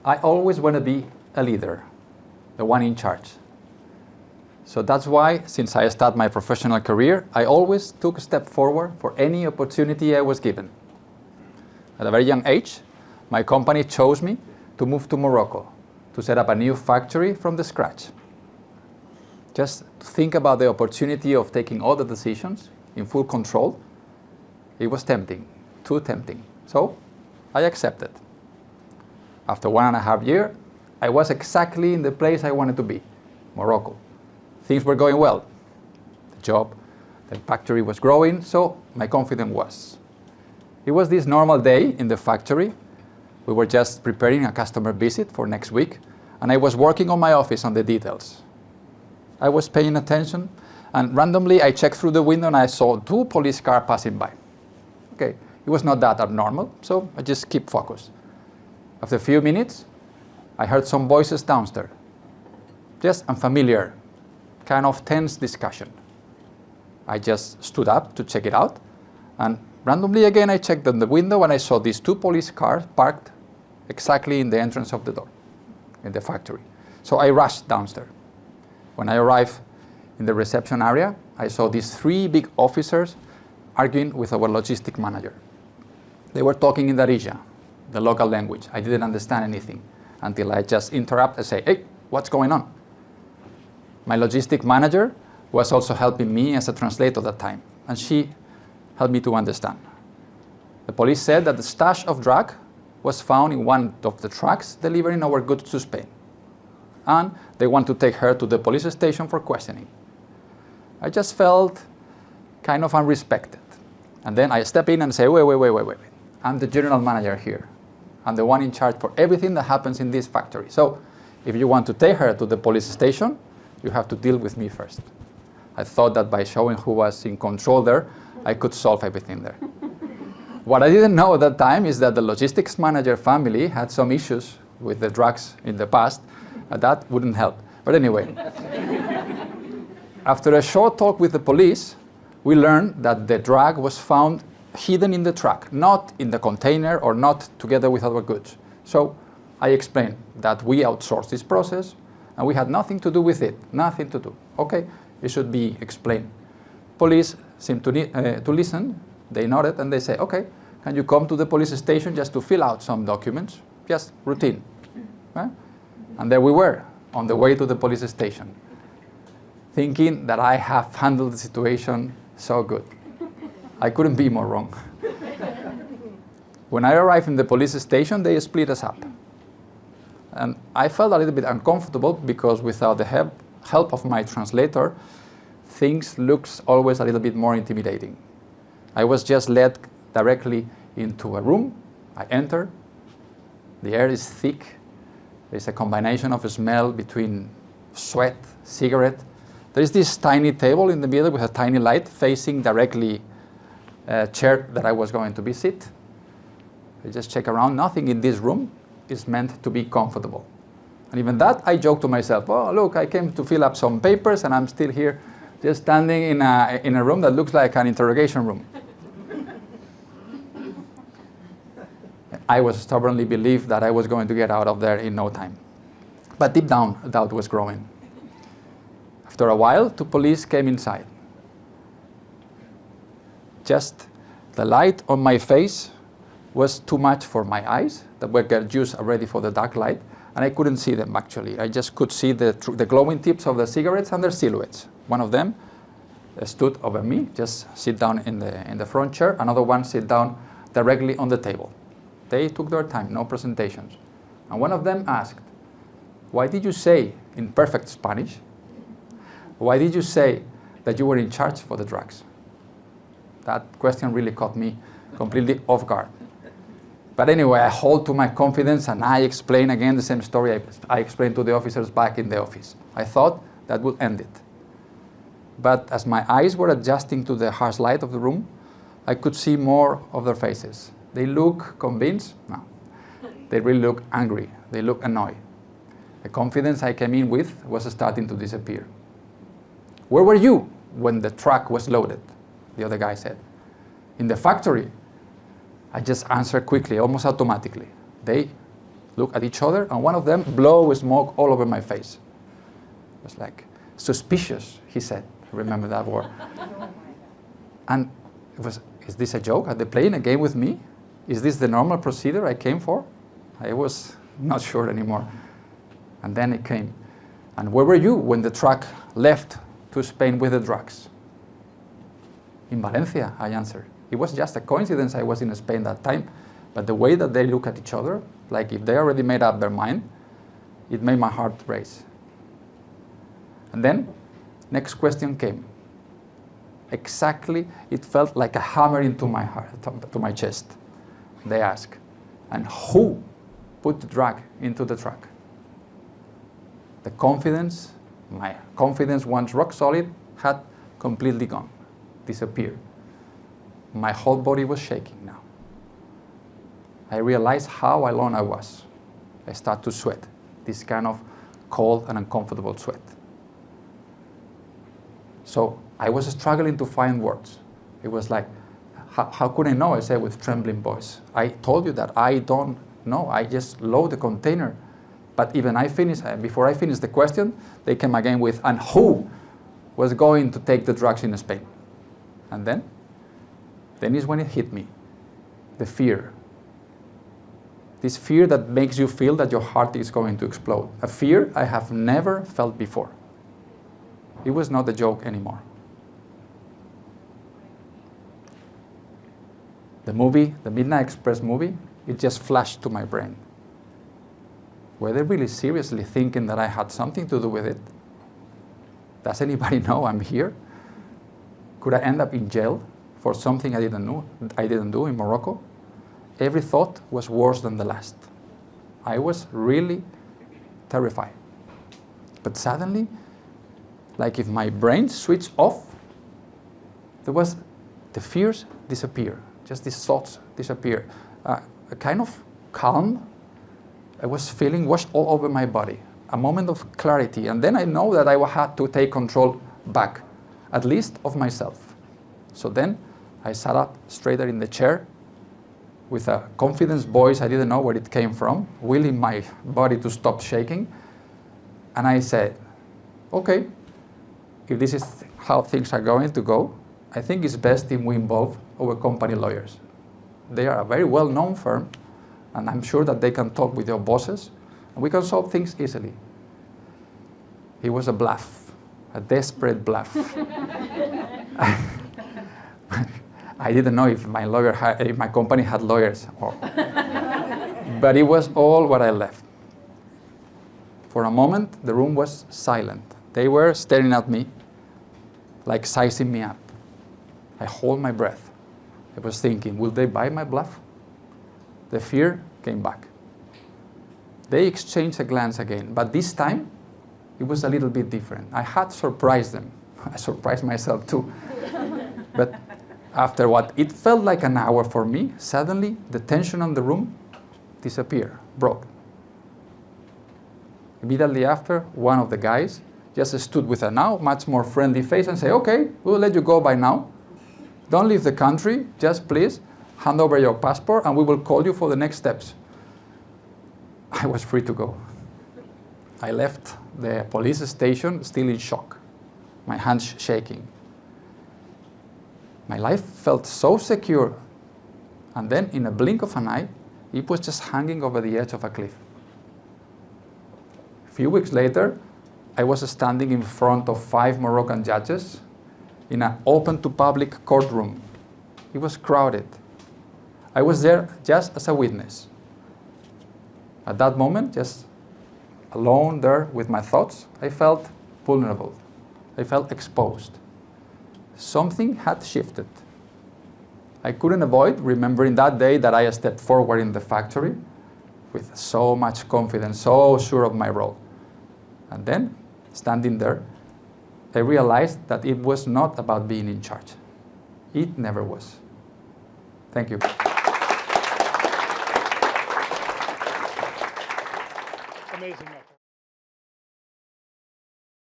I always want to be a leader, the one in charge. So that's why, since I started my professional career, I always took a step forward for any opportunity I was given. At a very young age, my company chose me to move to Morocco to set up a new factory from the scratch. Just to think about the opportunity of taking all the decisions in full control, it was tempting, too tempting. So I accepted. After 1.5 years, I was exactly in the place I wanted to be, Morocco. Things were going well. The job, the factory was growing, so my confidence was. It was this normal day in the factory. We were just preparing a customer visit for next week, and I was working on my office on the details. I was paying attention, and randomly I checked through the window and I saw 2 police cars passing by. Okay, it was not that abnormal, so I just kept focused. After a few minutes, I heard some voices downstairs. Just unfamiliar, kind of tense discussion. I just stood up to check it out, and randomly again I checked on the window and I saw these 2 police cars parked exactly in the entrance of the door, in the factory. So I rushed downstairs. When I arrived in the reception area, I saw these 3 big officers arguing with our logistic manager. They were talking in Darija, the local language. I didn't understand anything until I just interrupt and say, "Hey, what's going on?" My logistic manager was also helping me as a translator at that time, and she helped me to understand. The police said that the stash of drug was found in one of the trucks delivering our goods to Spain, and they want to take her to the police station for questioning. I just felt kind of unrespected. And then I step in and say, wait. I'm the general manager here. I'm the one in charge for everything that happens in this factory. So if you want to take her to the police station, you have to deal with me first. I thought that by showing who was in control there, I could solve everything there. What I didn't know at that time is that the logistics manager family had some issues with the drugs in the past, and that wouldn't help. But anyway, after a short talk with the police, we learned that the drug was found hidden in the truck, not in the container or not together with other goods. So I explained that we outsourced this process and we had nothing to do with it, nothing to do. Okay, it should be explained. Police seemed to listen. They nodded and they said, okay, can you come to the police station just to fill out some documents? Just routine. Right? And there we were, on the way to the police station, thinking that I have handled the situation so good. I couldn't be more wrong. When I arrived in the police station, they split us up. And I felt a little bit uncomfortable because without the help of my translator, things looked always a little bit more intimidating. I was just led directly into a room. I entered. The air is thick. There's a combination of a smell between sweat, cigarette. There is this tiny table in the middle with a tiny light facing directly a chair that I was going to be sit. I just check around. Nothing in this room is meant to be comfortable. And even that, I joke to myself, oh, look, I came to fill up some papers and I'm still here just standing in a room that looks like an interrogation room. I was stubbornly believed that I was going to get out of there in no time. But deep down, doubt was growing. After a while, 2 police came inside. Just the light on my face was too much for my eyes that were used already for the dark light, and I couldn't see them actually. I just could see the glowing tips of the cigarettes and their silhouettes. One of them stood over me, just sit down in the front chair. Another one sit down directly on the table. They took their time, no presentations. And one of them asked, why did you say in perfect Spanish, why did you say that you were in charge for the drugs? That question really caught me completely off guard. But anyway, I hold to my confidence and I explain again the same story I explained to the officers back in the office. I thought that would end it. But as my eyes were adjusting to the harsh light of the room, I could see more of their faces. They look convinced? No. They really look angry. They look annoyed. The confidence I came in with was starting to disappear. Where were you when the truck was loaded? The other guy said. In the factory. I just answered quickly, almost automatically. They look at each other, and one of them blow smoke all over my face. It was like, suspicious, he said. I remember that word. And it was, is this a joke? Are they playing a game with me? Is this the normal procedure I came for? I was not sure anymore. And then it came. And where were you when the truck left to Spain with the drugs? In Valencia, I answered. It was just a coincidence I was in Spain that time, but the way that they look at each other, like if they already made up their mind, it made my heart race. And then, next question came. Exactly, it felt like a hammer into my heart, to my chest. They asked, and who put the drug into the truck? The confidence, my confidence once rock solid, had completely gone, disappeared. My whole body was shaking now. I realized how alone I was. I started to sweat, this kind of cold and uncomfortable sweat. So I was struggling to find words. It was like, how could I know? I said with trembling voice. I told you that I don't know. I just load the container. But even before I finished the question, they came again with, and who was going to take the drugs in Spain? And then is when it hit me, the fear. This fear that makes you feel that your heart is going to explode. A fear I have never felt before. It was not a joke anymore. The movie, the Midnight Express movie, it just flashed to my brain. Were they really seriously thinking that I had something to do with it? Does anybody know I'm here? Could I end up in jail for something I didn't do in Morocco? Every thought was worse than the last. I was really terrified. But suddenly, like if my brain switched off, the fears disappear. Just these thoughts disappear. A kind of calm I was feeling washed all over my body. A moment of clarity. And then I know that I had to take control back, at least of myself. So then I sat up straighter in the chair with a confidence voice, I didn't know where it came from, willing my body to stop shaking. And I said, okay, if this is how things are going to go, I think it's best if we involve our company lawyers. They are a very well-known firm, and I'm sure that they can talk with your bosses, and we can solve things easily. It was a bluff, a desperate bluff. I didn't know if my company had lawyers, but it was all what I left. For a moment, the room was silent. They were staring at me, like sizing me up. I hold my breath. I was thinking, will they buy my bluff? The fear came back. They exchanged a glance again, but this time, it was a little bit different. I had surprised them. I surprised myself too. But after what it felt like an hour for me, suddenly the tension in the room disappeared, broke. Immediately after, one of the guys just stood with a now much more friendly face and said, okay, we'll let you go by now. Don't leave the country, just please hand over your passport and we will call you for the next steps. I was free to go. I left the police station still in shock, my hands shaking. My life felt so secure, and then in a blink of an eye, it was just hanging over the edge of a cliff. A few weeks later, I was standing in front of 5 Moroccan judges in an open-to-public courtroom. It was crowded. I was there just as a witness. At that moment, just alone there with my thoughts, I felt vulnerable. I felt exposed. Something had shifted. I couldn't avoid remembering that day that I stepped forward in the factory with so much confidence, so sure of my role. And then, standing there, I realized that it was not about being in charge. It never was. Thank you. Amazing.